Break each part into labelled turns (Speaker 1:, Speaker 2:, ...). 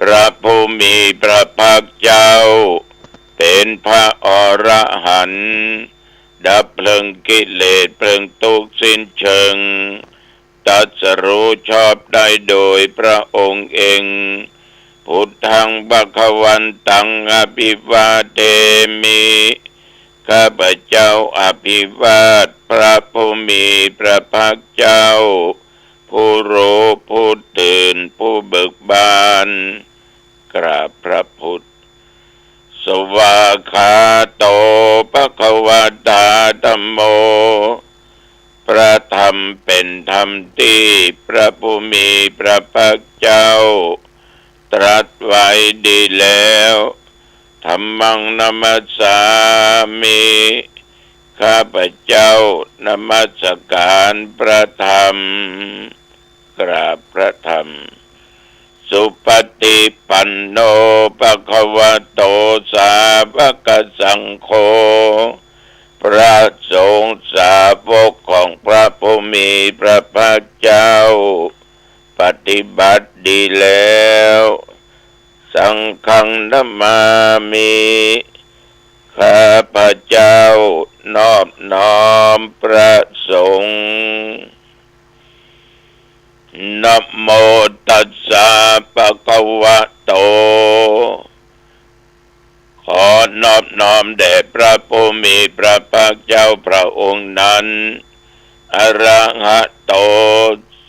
Speaker 1: ระผู้มีพระภาคเจ้าเป็นพระอรหันต์ดับเพลิงกิเลสเพลิงทุกข์สิ้นเชิงตรัสรู้ชอบได้โดยพระองค์เองพุทธังภวันตังอภิวาเทมิข้าพเจ้าอภิวาทพระผู้มีพระภาคเจ้าผู้รู้ผู้ตื่นผู้เบิกบานกราบพระพุทธสวากขาโตภควตาธัมโมพระธรรมเป็นธรรมที่พระผู้มีพระภาคเจ้าตรัสไว้ดีแล้วธัมมังนัมสสามิข้าพเจ้านมัสการพระธรรมกราบพระธรรมสุปฏิปันโนภควโตสาวกสังโฆพระสงฆ์สาวกของพระผู้มีพระภาคเจ้าปฏิบัติดีแล้วสังฆังนัมมามิข้าพเจ้านอบน้อมพระสงฆ์นะโมตัสสะภะคะวะโตขอนอบน้อมแด่พระผู้มีพระภาคเจ้าพระองค์นั้นอรหัตโต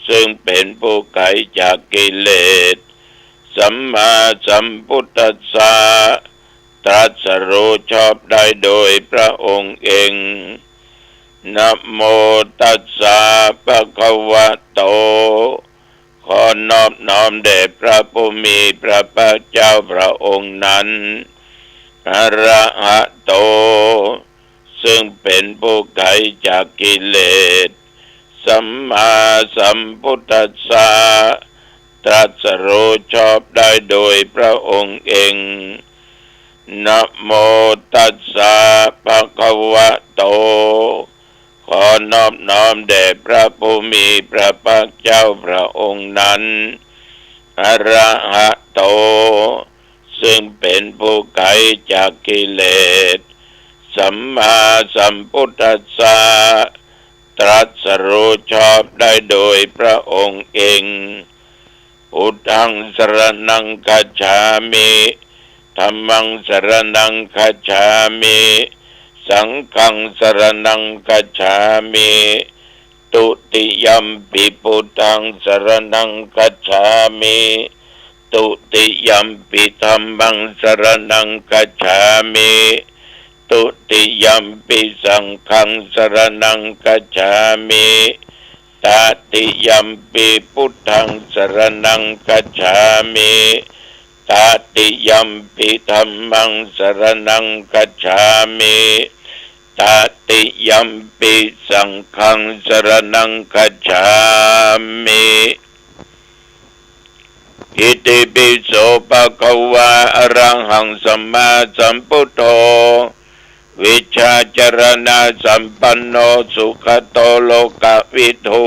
Speaker 1: ซึ่งเป็นผู้ไกลจากกิเลสสัมมาสัมพุทธัสสะตรัสรู้ชอบได้โดยพระองค์เองนะโมตัสสะภะคะวะโตขอนอบน้อมแด่พระผู้มีพระภาคเจ้าพระองค์นั้นอรหัตโตซึ่งเป็นผู้ไกลจากกิเลสสัมมาสัมพุทธัสสะตรัสรู้ชอบได้โดยพระองค์เองนะโมตัสสะภะคะวะโตขอนอบน้อมแด่พระผู้มีพระภาคเจ้าพระองค์นั้นอรหัตโตซึ่งเป็นผู้ไกลจากกิเลสสัมมาสัมพุทธัสสะตรัสรู้ชอบได้โดยพระองค์เองพุทธังสรณังคัจฉามิธัมมังสรณังคัจฉามิสังฆังสรณังคัจฉามิตุติยัมปิพุทธังสรณังคัจฉามิตุติยัมปิธัมมังสรณังคัจฉามิตุติยัมปิสังฆังสรณังคัจฉามิตติยัมปิพุทธังสรณังคัจฉามิตติยัมปิธัมมังสรณังคัจฉามิตติยัมปิสังฆังสรณังคัจฉามิอิติปิโสภะคะวะอะระหังสัมมาสัมพุทโธวิชาจรณะสัมปันโนสุขโตโลกวิทู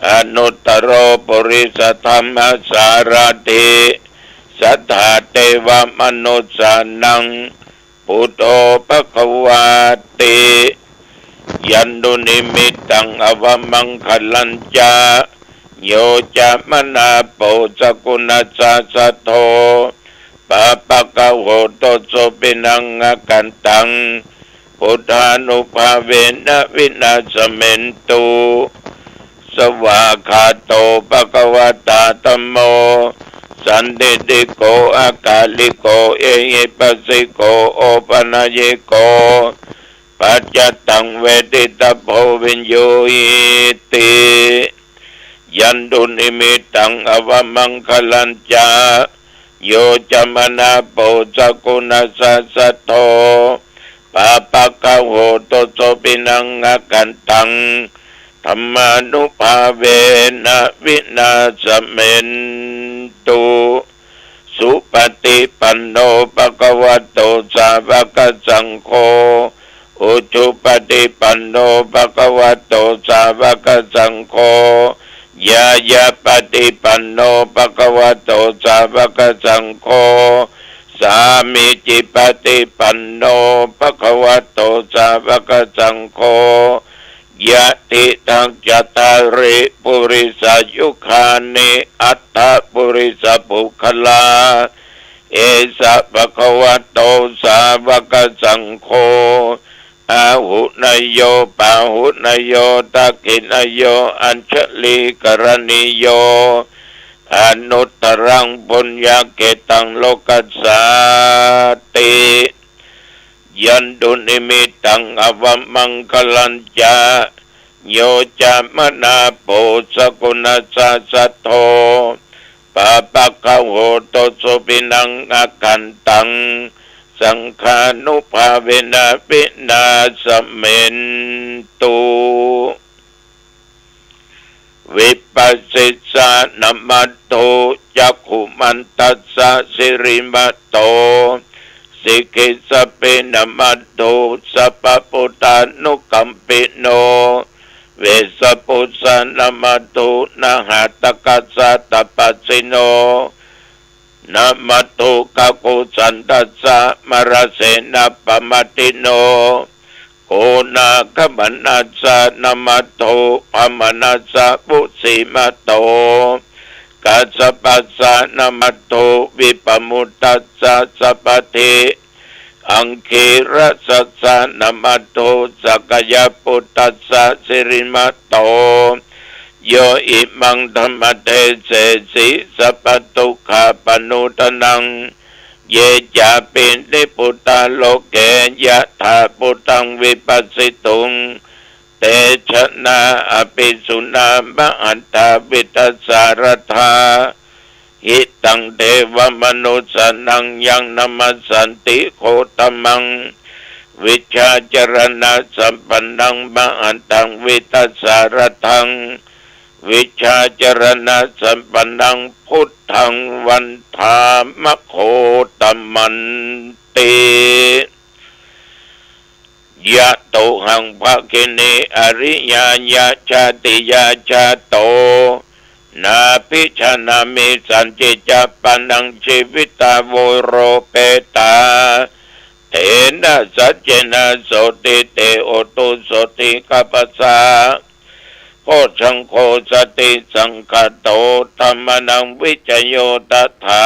Speaker 1: อนุตตโรปุริสธรรมสารถิสัทธาเทวมนุสสานังพุทโธภควาติยันตุนิมิตตังอวมังคลัญจาโยจะมนาโปสกุณัสสะโทปะปะกะโหโตโสปินังกันตังพุทธานุภาเวนะวินาสเมนตุสวากขาโตภควตาธัมโมสันติติโกอากาลิโกเอหิปัสสิโกโอปนัยโกปัจจตังเวทิตโพวิญโยหิติยันตุนิมิตตังอวมังคลัญจาโยจะมนาโปสกุณัสสะโทปะปะกะโหโตโสปินังกันตังธัมมานุภาเวนะวินาสเมนตุสุปฏิปันโนภะคะวะโตสาวกสังโฆอุชุปฏิปันโนภะคะวะโตสาวกสังโฆ ยายาปฏิปันโนภะคะวะโตสาวกสังโฆสามีจิปฏิปันโนภะคะวะโตสาวกสังโฆยะติทังจัตตาริปุริสายุคานิอัตถปุริสปุคลาเอสะภะคะวะโตสาวกสังโฆอาหุนยโยปาหุนยโยตักขินยโยอัญชลีกรณิโยอนุตตรังปุญญาเกตังโลกัสสาติยันตุนิมิตังอวมังคลัญจาโยจามนาโปสกุณาสสัทโธปะปะคะโหโตสุปินังอาคันตังสังฆานุภาเวนะปินาสเมนตุวิปัสสิสานัมมัตโตจักขุมันตัสสะสิริมัตโตสิกิสเปนัมมัตโตสัพพพุทธานุกัมปิโนเวสปุสสะนัมมัตโตนะหัตถกัสสะตัปปัสสิโนนะมัตโตกะกุสันตัสสะมรเสนะปะมัตติโนโกนาคบันนัสสะนะมัตโตปะมนัสสะปุสิมัตโตกัสสะปัสสะนะมัตโตวิปมุตตัสสะสัพพติอังคีรัสสะนะมัตโตสักยปุตตัสสะสิริมัตโตโยอิมังธรรมเทเสสิสัพพทุกขาปนุตนังเยจาปินิปุตตาโลเกยะถาปุตตังวิปัสสิตุงเตชะนาอภิสุนามะอันตาวิตัสสารธาหิตังเทวมนุสนังยังนมัสสันติโคตมังวิชาจรณะสัมปันนังมะอันตังวิตัสสารทังวิชาจรณะสัมปันนังพุทธังวันธามโคตมันติยะโตหังภะคิเนอริยญาชาติยาชาโตนาภิชานามิสันจิจปนังชีวิตาโวโรเปตาเถนะสัจเจนะโสติเตโอตุโสติกัปปะสาโพชังโคสติสังคโตธัมมนังวิจโยตัฏฐา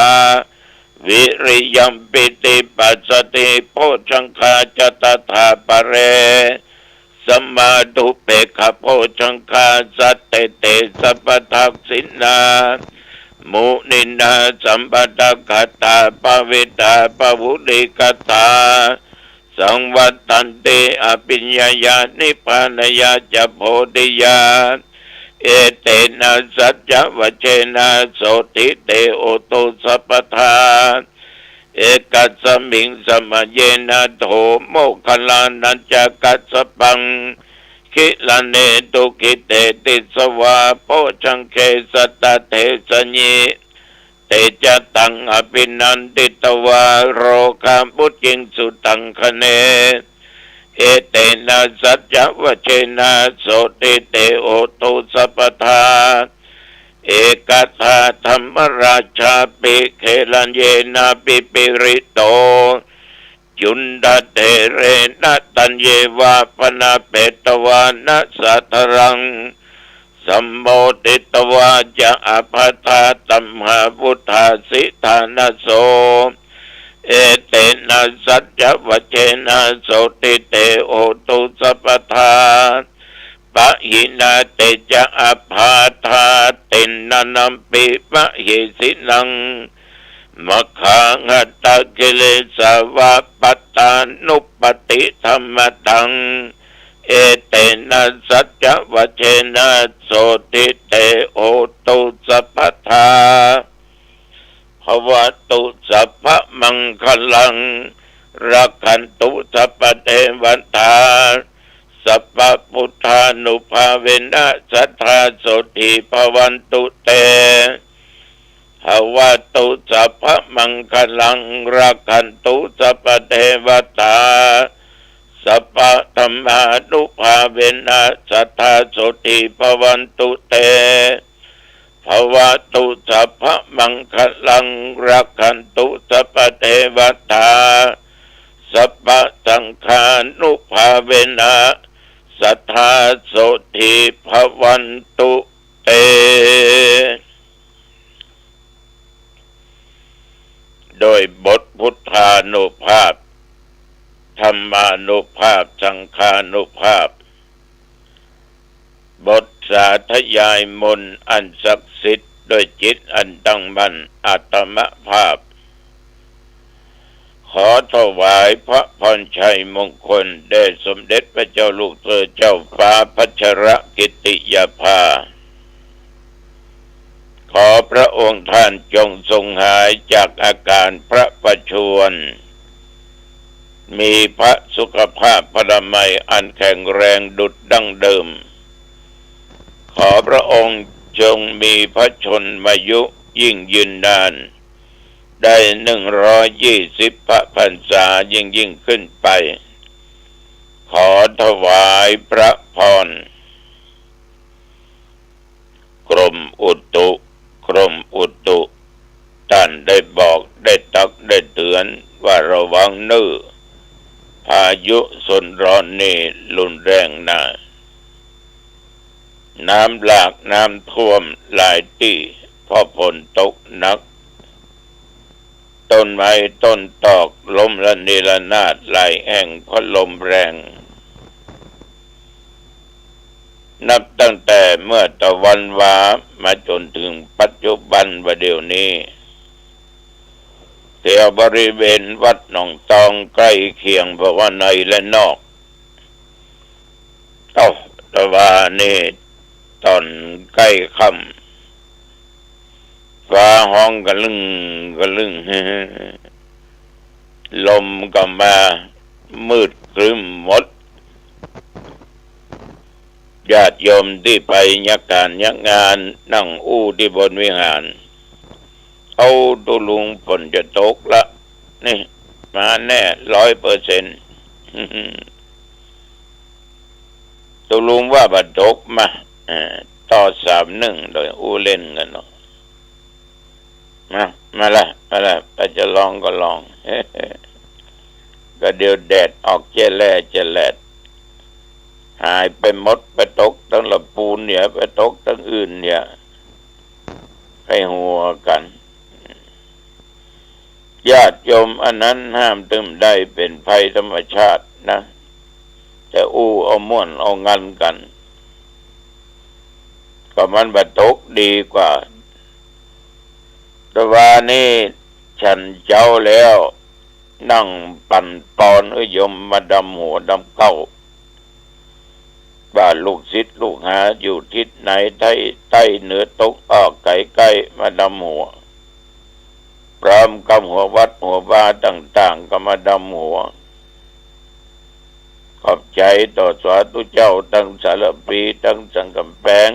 Speaker 1: วิริยัมปิติปัสสติโพชังคาจตัฏฐาปะเรสมาธุเปขโพชังคาสัตเตเตสัพพทักษินามุนินาสัมปตกตาปวิตาปวุริกตาสังวัตตันเตอภิญญานิพพานยาจะโพธิญาเอเตนะสัจจวเชนะโสติเตโอตุสัพพทาเอกัสสมิงสมเยนะโธโมคคลานัญจกัสสปังคิลเนตุกิเตติสวาโพชังเคสัตตเทสญิเตจตังอภินันติตวาโรคามปุจิงสุตังคเนเอเตนะสัจจวเชนะโสติเตโอตุสัพพทาเอกัสสะธรรมราชาปิเคลันเยนะปิปิริโตจุนดาเตเรนะตัญเยวาปนาเปตวานะสัทรังสัมโมติตวาจะอภัทาตัมหาพุทธาสิทานะโสเอเตนะสัจจวเชนะโสติเตโอตุสัพพทาปะหินาเตจะอภาธาเตนะนัมปิปะหิสินังมะขังตะกิเลสวะปัตตานุปติธรรมตังเอเตนะสัจจวเชนะโสติเตโอตุสัพพทาภวตุสัพพมังคลังรักขันตุสัพพเทวตาสัพพพุทธานุภาเวนะสัทธาโสติภวันตุเตภวตุสัพพมังคลังรักขันตุสัพพเทวตาสัพพธรรมานุภาเวนะสัทธาโสติภวันตุเต วะตุสัพพะมังคลังรักขันตุสัพพเทวตาสัพพะสังฆานุภาเวนะสัทธาโสทิภวันตุเตโดยบทพุทธานุภาพธรรมานุภาพสังฆานุภาพบทสาธยายมนต์อันศักดิ์สิทธิ์ด้วยจิตอันตั้งมั่นอาตมภาพขอถวายพระพรชัยมงคลแด่สมเด็จพระเจ้าลูกเธอเจ้าฟ้าพัชรกิติยาภาขอพระองค์ท่านจงทรงหายจากอาการพระประชวรมีพระสุขภาพพระมัยอันแข็งแรงดุจดั้งเดิมขอพระองค์จงมีพระชนมายุยิ่งยืนนานได้120 พระพรรษายิ่งขึ้นไปขอถวายพระพรกรมอุตุท่านได้บอกได้ตักได้เตือนว่าระวังเนื้อพายุฝนร้อนนี่รุนแรงนะน้ำหลากน้ำท่วมหลายที่เพราะฝนตกหนักต้นไม้ต้นตอกล้มระเนระนาดหลายแห่งเพราะลมแรงนับตั้งแต่เมื่อตะวันวามาจนถึงปัจจุบันว่าเดี๋ยวนี้แถวบริเวณวัดหนองตองใกล้เคียงเพราะว่าในและนอกแต่ว่านี่ตอนใกล้ค่ำฟ้าห้องกระลึงลมก็มามืดครึ้มหมดญาติโยมที่ไปยักการยักงานนั่งอู้ที่บนวิหารเอาตุลุงฝนจะตกละนี่มาแน่ 100%ตุลุงว่าบัดตกมาต่อ3-1โดยอู้เล่นกันเนาะมาละไปจะลองก็ลอง ก็เดี๋ยวแดดออกเจแลดหายไปหมดไปตกตั้งละปูนเนี่ยไปตกตั้งอื่นเนี่ยให้หัวกันญาติโยมอันนั้นห้ามตึมได้เป็นภัยธรรมชาตินะแต่อู้เอาม่วนเอางันกันก็มันบรรทกดีกว่าแต่ว่านี่ฉันเจ้าแล้วนั่งปั่นปอนโยมมาดำหัวดำเก้าว่าลูกศิษย์ลูกหาอยู่ทิศไหนใต้เหนือตกออกไกลมาดำหัวพร้อมกับหัววัดหัวบ้าต่างๆก็มาดำหัวขอบใจต่อสาธุเจ้าตั้งสารปีตั้งสังกำแพง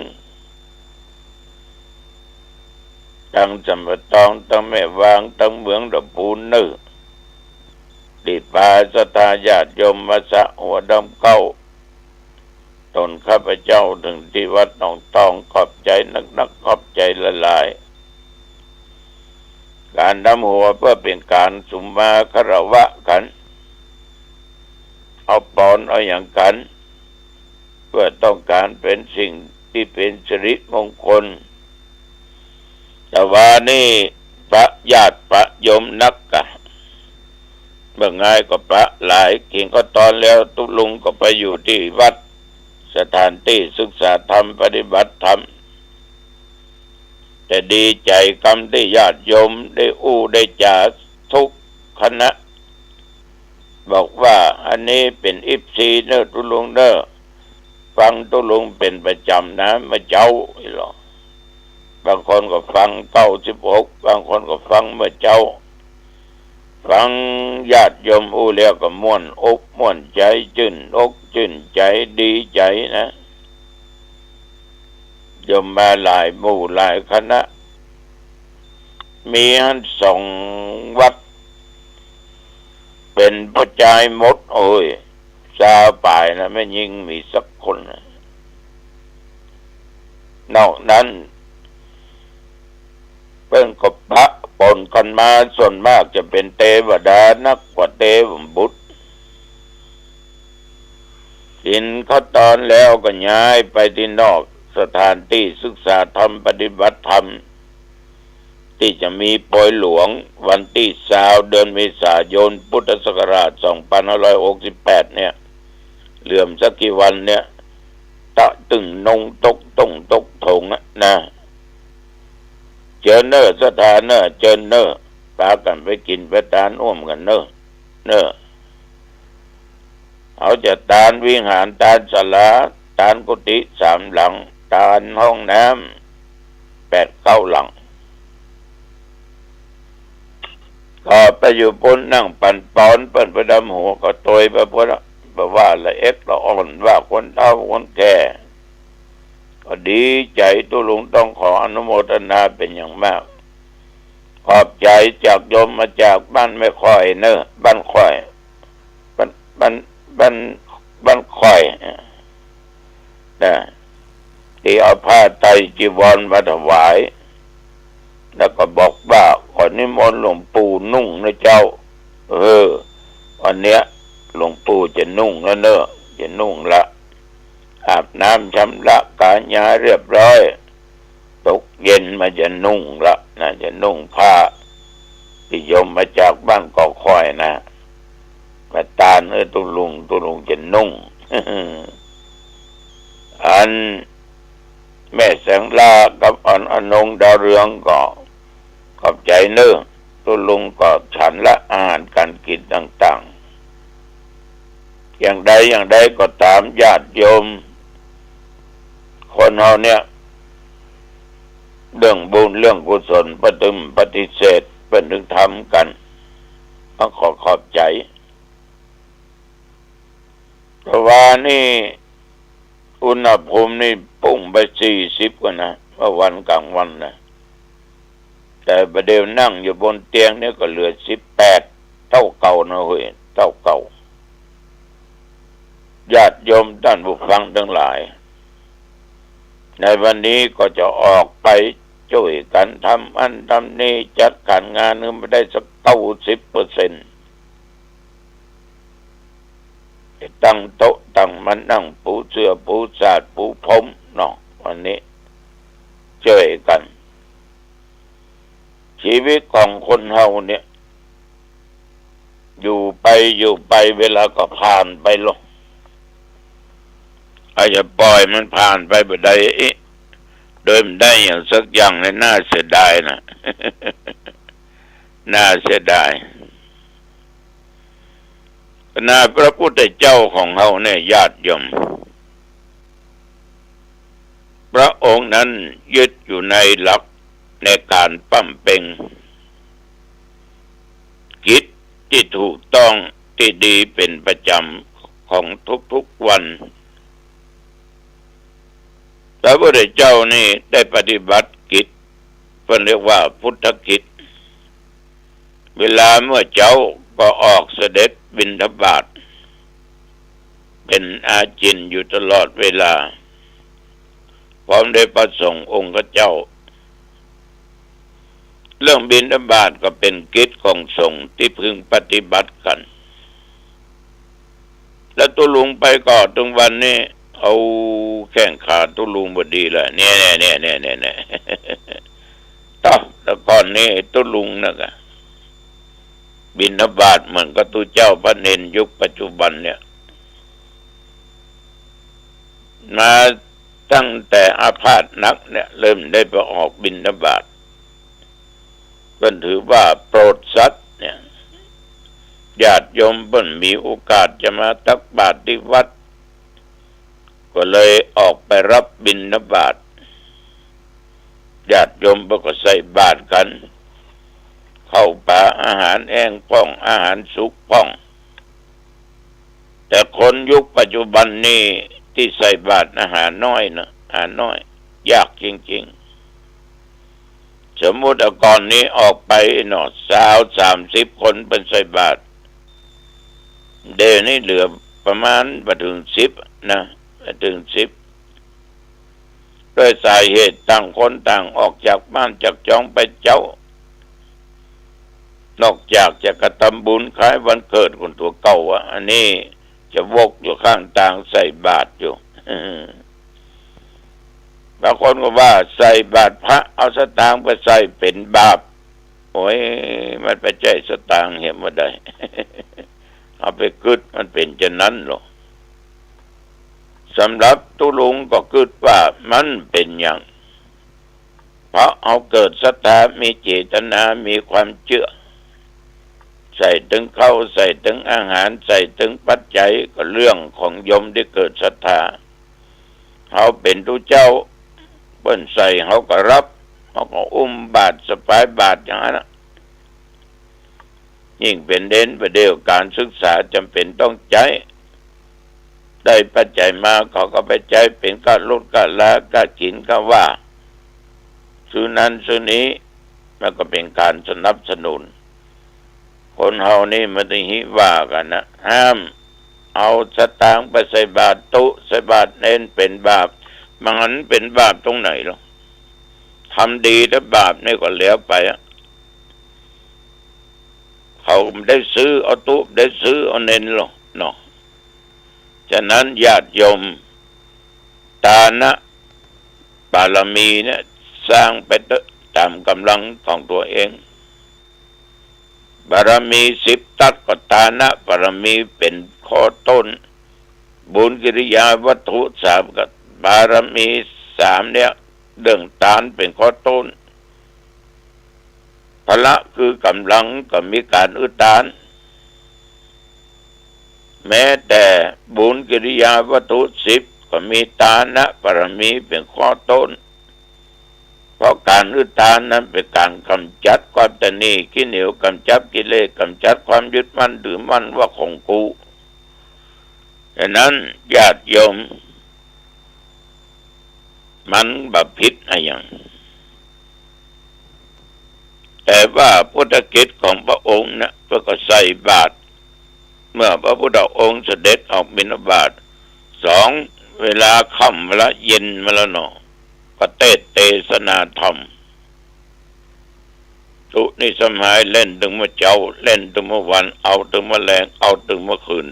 Speaker 1: ตั้งจำปะตองตั้งแม่วางตั้งเมืองดอกปูนนึดิปาสตาญาติโยมมาสะหัวดำเก้าตนข้าพเจ้าถึงที่วัดหนองตองขอบใจนักขอบใจละลายการดำหัวเพื่อเป็นการสุมมาคารวะกันเอาปอนเอาอย่างกันเพื่อต้องการเป็นสิ่งที่เป็นสิริมงคลแต่ว่านี่พระญาติพระโยมนักกะเมื่อไงก็พระหลายเก่งก็ตอนแล้วตุลุงก็ไปอยู่ที่วัดสถานที่ศึกษาธรรมปฏิบัติธรรมแต่ดีใจคำที่ญาติโยมได้อู้ได้จาทุกคณะบอกว่าอันนี้เป็นอิปซีเนอตุลุงเนอฟังตุลุงเป็นประจำนะมาเจ้าอีหรอบางคนก็ฟัง96บางคนก็ฟังเมื่อเจ้าฟังญาติโยมอู้แล้วก็ม่วนอกม่วนใจชื่นอกชื่นใจดีใจนะโยมมาหลายหมู่หลายคณะมีหัน2 วัดเป็นประจายหมดโอ้ยชาวป่ายนะไม่ยิ่งมีสักคนนะนอกนั้น ปิ้นก็ปะปนกันมาส่วนมากจะเป็นเทวดานักกว่าเทวบุตรกินเขาตอนแล้วก็ย้ายไปที่นอกสถานที่ศึกษาธรรมปฏิบัติธรรมที่จะมีโปรยหลวงวันที่20เดือนเมษายนพุทธศักราช2568เนี่ยเหลื่อมสักกี่วันเนี่ยตะตึงนงตกตงตกถงนะเจอเนอสถานเนอเจอเนอพากันไปกินไปทานอ้วมกันเนอเอาจะทานวิหารทานศาลาทานกุฏิ3 หลังทานห้องน้ำ8-9 หลังก็ไปอยู่บนนั่งปั่นปอนเปิ้นไปดำหัวก็ตยไปพวกว่าละเอ็กละอ่อนว่าคนเฒ่าคนแก่ก็ดีใจตุลุงต้องขออนุโมทนาเป็นอย่างมากขอบใจจากโยมมาจากบ้านไม่ค่อยเนอะบ้านค่อยบ้านค่อยนะที่เอาผ้าไตรจีวรมาถวายแล้วก็บอกว่าขอนิมนต์หลวงปู่นุ่งนะเจ้าวันเนี้ยหลวงปู่จะนุ่งแล้วเนอะจะนุ่งละอาบน้ำชำระกายหยาเรียบร้อยตกเย็นมาจะนุ่งละนะจะนุ่งผ้าที่โยมมาจากบ้านก็ค่อยนะมาตาตุลุงจะนุ่ง อันแม่แสงลากับอนงดาวเรืองก็ขอบใจเนอะตุลุงก็ฉันละอาหารการกินต่างๆอย่างใดก็ตามญาติโยมคนเฮาเนี่ยเรื่องบุญเรื่องกุศลปฏิเสธเป็นถึงทำกันต้องขอบใจเพราะว่านี่อุณหภูมินี่ปุ่งไป40กว่านะเมื่อวันกลางวันนะแต่ประเดี๋ยวนั่งอยู่บนเตียงนี่ก็เหลือ18เท่าเก่านะเฮ้ยเท่าเก่าญาติโยมท่านผู้ฟังทั้งหลายในวันนี้ก็จะออกไปช่วยกันทำนี่จัดการงานไม่ได้สัก90%ตั้งโต๊ะตั้งมันนั่งปูเสื้อปูสาดปูพรมเนาะวันนี้ช่วยกันชีวิตของคนเฮาเนี่ยอยู่ไปเวลาก็ผ่านไปลงอาจจะปล่อยมันผ่านไปบ่ได้โดยมันได้อย่างสักอย่างในน่าเสียดายนะ น่าเสียดายนาพระพุทธเจ้าของเฮาเนี่ยญาติโยมพระองค์นั้นยึดอยู่ในหลักในการปั้มเป่งกิจที่ถูกต้องที่ดีเป็นประจำของทุกๆวันพระพุทธเจ้านี่ได้ปฏิบัติกิจเพิ่นเรียกว่าพุทธกิจเวลาเมื่อเจ้าก็ออกเสด็จบิณฑบาตเป็นอาจินอยู่ตลอดเวลาพร้อมได้ประสงค์องค์เจ้าเรื่องบิณฑบาตก็เป็นกิจของสงฆ์ที่พึงปฏิบัติกันแล้วตุลุงไปก่อนตรงวันนี้เอาแข้งขาตุลุงบดีเลยเนี่ยต่อแล้วก่อนนี้ตุลุงนะบิณฑบาตเหมือนกับตุเจ้าพระเนนยุคปัจจุบันเนี่ยมาตั้งแต่อาพาธหนักเนี่ยเริ่มได้ไปออกบิณฑบาตเพิ่นถือว่าโปรดสัตว์เนี่ยญาติโยมเพิ่นมีโอกาสจะมาตักบาตรที่วัดก็เลยออกไปรับบิณฑบาตญาติโยมก็ใส่บาตรกันเข้าป่าอาหารแห้งป้องอาหารสุกป้องแต่คนยุคปัจจุบันนี้ที่ใส่บาตรอาหารน้อยนะอาหารน้อยยากจริงๆสมมุติก่อนนี้ออกไปหนอ30 คนเป็นใส่บาตรเดี๋ยวนี้เหลือประมาณบ่ถึง10นะบ่ถึง10 ด้วยสาเหตุต่างคนต่างออกจากบ้านจากจองไปเจ้านอกจากจะกระทำบุญคล้ายวันเกิดคนตัวเก่าอันนี้จะวกอยู่ข้างต่างใส่บาตรอยู่บางคนก็ว่าใส่บาตรพระเอาสตางค์ไปใส่เป็นบาปโอ้ยมันไปใจสตางค์เห็นว่าได้ เอาไปกึดมันเป็นจะนั้นหรอสำหรับตุลุงก็กึดว่ามันเป็นอย่างเพราะเอาเกิดศรัทธามีเจตนามีความเชื่อใส่ถึงข้าวใส่ถึงอาหารใส่ถึงปัจจัยก็เรื่องของโยมที่เกิดศรัทธาเขาเป็นทุเจ้าเปิ้นใส่เขาก็รับเขาก็อุ้มบาตรสปายบาตรอย่างนั้นยิ่งเป็นเด่นประเดี๋ยวการศึกษาจำเป็นต้องใช้ได้ปัจจัยมาเขาก็ไปใช้เป็นการลดการละการกินก็ว่าซื้อนั้นซื้อนี้มันก็เป็นการสนับสนุนคนเฮานี่มันต้องหิว่ากันนะห้ามเอาสตางค์ไปใส่บาตรตุใส่บาตรเน้นเป็นบาปมันเป็นบาปตรงไหนหรอทำดีแล้วบาปนี่ก็แล้วไปเขาได้ซื้อเอาตุได้ซื้อเอาเน้นหรอเนาะฉะนั้นญาติโยมทานะบารมีเนี่ยสร้างไปตามกำลังของตัวเองบารมี10ทัศก็ทานะบารมีเป็นข้อต้นบุญกิริยาวัตถุ3ก็บารมี3เนี่ยเรื่องทานเป็นข้อต้นพละคือกำลังก็มีการอุทานแม้แต่บุญกิริยาวัตถุ10ก็มีทานะบารมีเป็นข้อต้นเพราะการอุทานนั้นเป็นการกำจัดความตนีขี้เหนียวกำจัดกิเลสกำจัดความยึดมั่นถือมั่นว่าของกูดังนั้นญาติโยมมันบาปผิดอะไรอย่างแต่ว่าพุทธกิจของพระองค์นะเพื่อก็ใส่บาตรเมื่อพระพุทธองค์เสด็จออกบิณฑบาต2เวลาค่ำเวลาเย็นมาแล้วเนาะก็เทศนาธรรมทุนี่สมัยเล่นถึงเมื่อเจ้าเล่นถึงเมื่อวันเอาถึงเมื่อแรงเอาถึงเมื่อคืน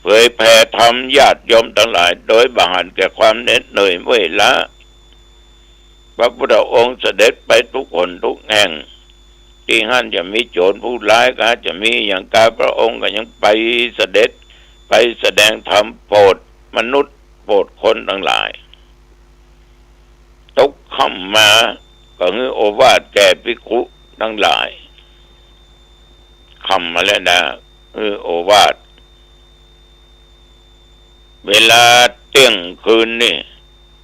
Speaker 1: เผยแผ่ธรรมญาติโยมทั้งหลายโดยบาหารแก่ความเหน็ดเหนื่อยเมื่อยล้าพระพุทธองค์เสด็จไปทุกคนทุกแห่งที่นั่นจะมีโจรผู้ร้ายก็จะมีอย่างกาพระองค์ก็ยังไปเสด็จไปแสดงธรรมโปรดมนุษย์โปรดคนทั้งหลายทุกค่ำมาก็คือโอวาทแก่ภิกขุทั้งหลายค่ำมาแล้วนะโอวาทเวลาเที่ยงคืนนี่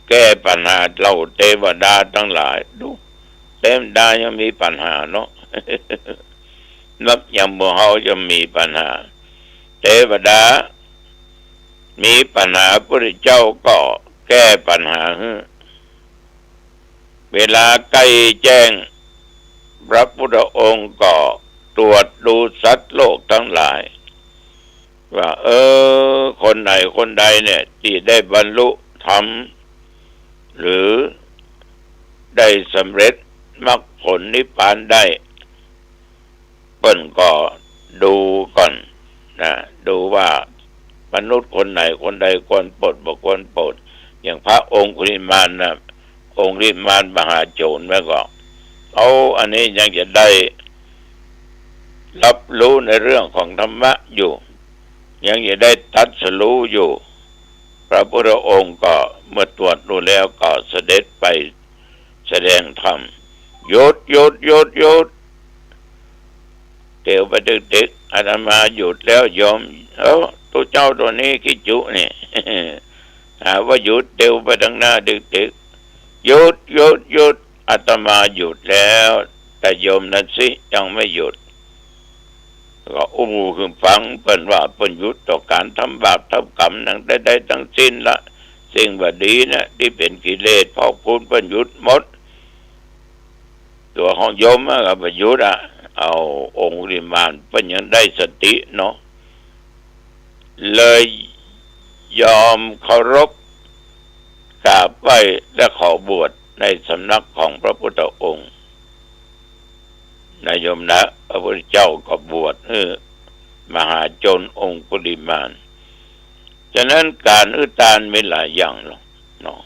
Speaker 1: แก้ปัญหาเราเทวดาทั้งหลายดูเทวดายังมีปัญหาเนาะ นับยังบ่เฮาจะมีปัญหาเทวดามีปัญหาพระเจ้าก็แก้ปัญหาเวลาใกล้แจ้งพระพุทธองค์ก็ตรวจดูสัตว์โลกทั้งหลายว่าคนไหนคนใดเนี่ยที่ได้บรรลุธรรมหรือได้สำเร็จมรรคผลนิพพานได้เปิ้นก็ดูก่อนนะดูว่ามนุษย์คนไหนคนใดควรโปรดบ่ควรโปรดอย่างพระองค์คุลิมานนะองค์ริมานมหาโจรแม่ก็เอาอันนี้ยังจะได้รับรู้ในเรื่องของธรรมะอยู่ยังจะได้ตัดสรู้อยู่พระพุทธองค์ก็เมื่อตรวจดูแล้วก็เสด็จไปแสดงธรรมหยุดเดี๋ยวไปดึกอาตมาหยุดแล้วยอมตัวเจ้าตัวนี้คิดจุนี่ หาว่าหยุดเดี๋ยวไปทางหน้าดึกหยุดอาตมาหยุดแล้วแต่โยมนั้นสิยังไม่หยุดก็อุ้มขึ้นฟังเปิ้นว่าเปิ้นหยุดต่อการทำบาปทำกรรมนั่งได้ทั้งสิ้นละสิ่งว่าดีนะที่เป็นกิเลสพอพูดเปิ้นหยุดหมดตัวของโยมก็ไปหยุดเอาองค์ริมานเปิ้นยังได้สติเนาะเลยยอมเคารพ กราบไหว้และขอบวชในสำนักของพระพุทธองค์นายโยมนะพระพุทธเจ้าก็บวชมหาโจรองคุลิมานฉะนั้นการอุทานมีหลายอย่างหรอกเนาะ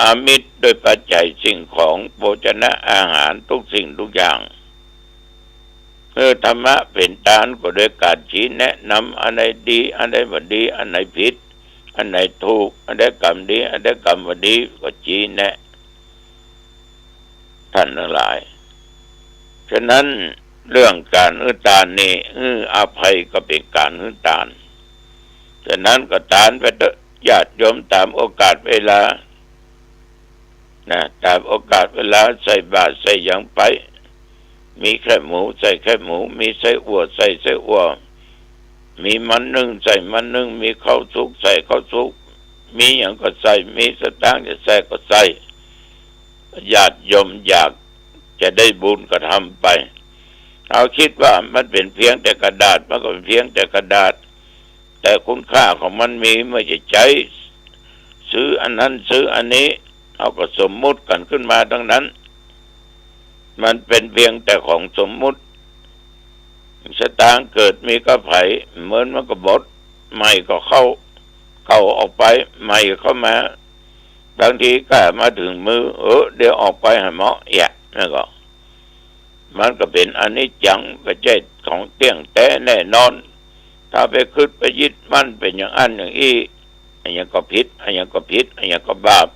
Speaker 1: อามิตรโดยปัจจัยสิ่งของโภชนะอาหารทุกสิ่งทุกอย่างธรรมะเป็นทานก็โดยการชี้แนะนำอันไหนดีอันไหนไม่ดีอันไหนผิดอันไหนถูกอันไหนกรรมดีอันไหนกรรมไม่ดีก็ชี้แนะท่านทั้งหลายฉะนั้นเรื่องการอุทานนี่อภัยก็เป็นการอุทานฉะนั้นก็ทานไปเถอะญาติโยมตามโอกาสเวลาตามโอกาสเวลาใส่บาตรใส่อย่างไปมีแค่หมูใส่แค่หมูมีไส้อั่วใส่ไส้อั่วมีมันนึ่งใส่มันนึ่งมีข้าวสุกใส่ข้าวสุกมีอย่างก็ใส่มีสตางค์จะใส่ก็ใส่ญาติโยมอยากจะได้บุญก็ทำไปเอาคิดว่ามันเป็นเพียงแต่กระดาษมันก็เป็นเพียงแต่กระดาษแต่คุณค่าของมันมีไม่ใช่ใช้ซื้ออันนั้นซื้ออันนี้เอาก็สมมุติกันขึ้นมาทั้งนั้นมันเป็นเพียงแต่ของสมมุติสตางค์เกิดมีก็ไผเหมือนมันก็บดใหม่ก็เข้าออกไปใหม่เข้ามาบางทีก็มาถึงมือเดี๋ยวออกไปให้เหมาะนั่นก็มันก็เป็นอนิจจังไม่ใช่ของเที่ยงแท้แน่นอนถ้าไปคิดไปยึดมั่นเป็นอย่างอันอย่างอี้อันอย่างก็ผิดอันอย่างก็ผิดอันอย่างก็บาป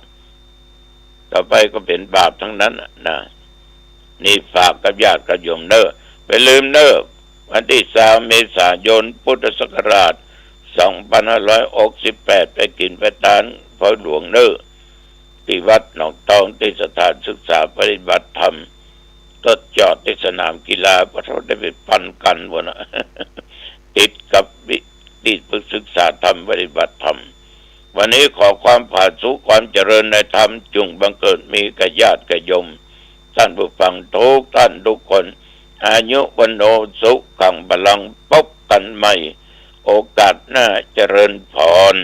Speaker 1: ต่อไปก็เป็นบาปทั้งนั้นนะนี่ฝากกับญาติกับโยมเนอะไปลืมเนอะวันที่3 เมษายนพุทธศักราช2568ไปกินไปทานพระหลวงเนอะที่วัดหนองตองที่สถานศึกษาปฏิบัติธรรมรถจอดที่สนามกีฬาเพราะเขาได้ไปปั่นกันบนติดกับที่ศึกษาธรรมปฏิบัติธรรมวันนี้ขอความผาสุกความเจริญในธรรมจงบังเกิดมีกับญาติกับโยมท่านผู้ฟังทุกท่านทุกคนอายุวันโนสุขังพลังพบกันใหม่โอกาสหน้าเจริญพร